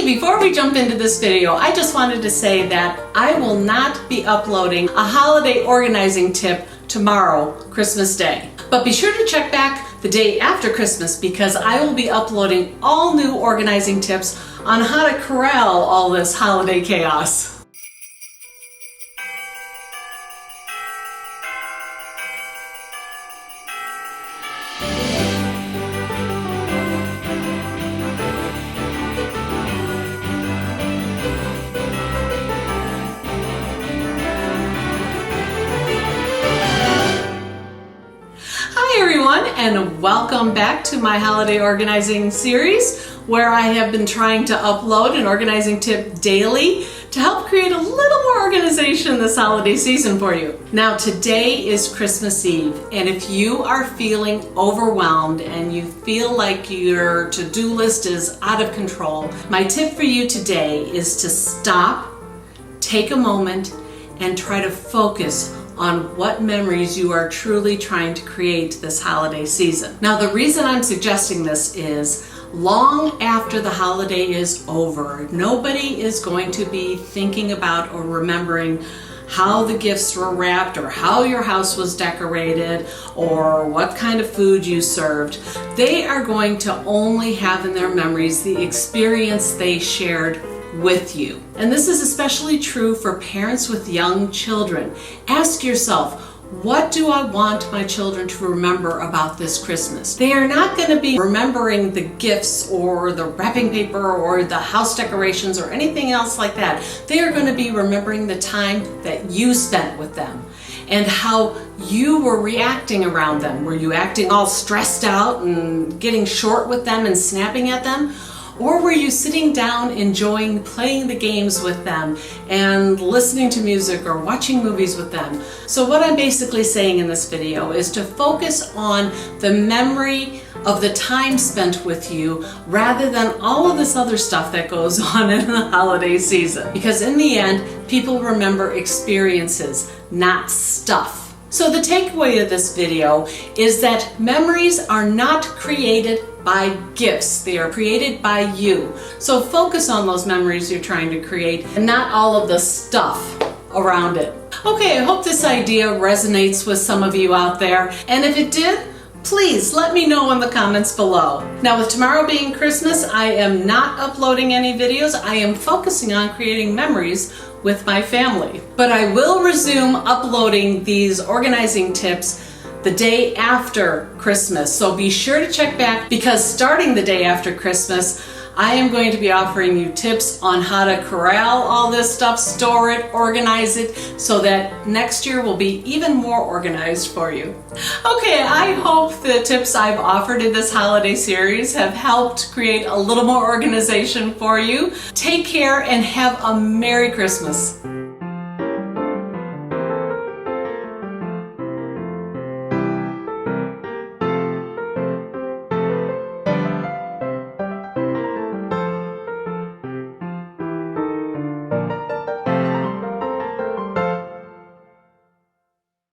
Hey, before we jump into this video, I just wanted to say that I will not be uploading a holiday organizing tip tomorrow, Christmas Day. But be sure to check back the day after Christmas because I will be uploading all new organizing tips on how to corral all this holiday chaos. Hi everyone, and welcome back to my holiday organizing series where I have been trying to upload an organizing tip daily to help create a little more organization this holiday season for you. Now today is Christmas Eve, and if you are feeling overwhelmed and you feel like your to-do list is out of control, my tip for you today is to stop, take a moment, and try to focus on what memories you are truly trying to create this holiday season. Now, the reason I'm suggesting this is long after the holiday is over, nobody is going to be thinking about or remembering how the gifts were wrapped or how your house was decorated or what kind of food you served. They are going to only have in their memories the experience they shared with you. And this is especially true for parents with young children. Ask yourself, what do I want my children to remember about this Christmas? They are not going to be remembering the gifts or the wrapping paper or the house decorations or anything else like that. They are going to be remembering the time that you spent with them and how you were reacting around them. Were you acting all stressed out and getting short with them and snapping at them? Or were you sitting down enjoying playing the games with them and listening to music or watching movies with them? So what I'm basically saying in this video is to focus on the memory of the time spent with you rather than all of this other stuff that goes on in the holiday season. Because in the end, people remember experiences, not stuff. So the takeaway of this video is that memories are not created by gifts. They are created by you. So focus on those memories you're trying to create and not all of the stuff around it. Okay, I hope this idea resonates with some of you out there. And if it did, please let me know in the comments below. Now, with tomorrow being Christmas, I am not uploading any videos. I am focusing on creating memories with my family. But I will resume uploading these organizing tips the day after Christmas. So be sure to check back because starting the day after Christmas, I am going to be offering you tips on how to corral all this stuff, store it, organize it, so that next year will be even more organized for you. Okay, I hope the tips I've offered in this holiday series have helped create a little more organization for you. Take care and have a Merry Christmas.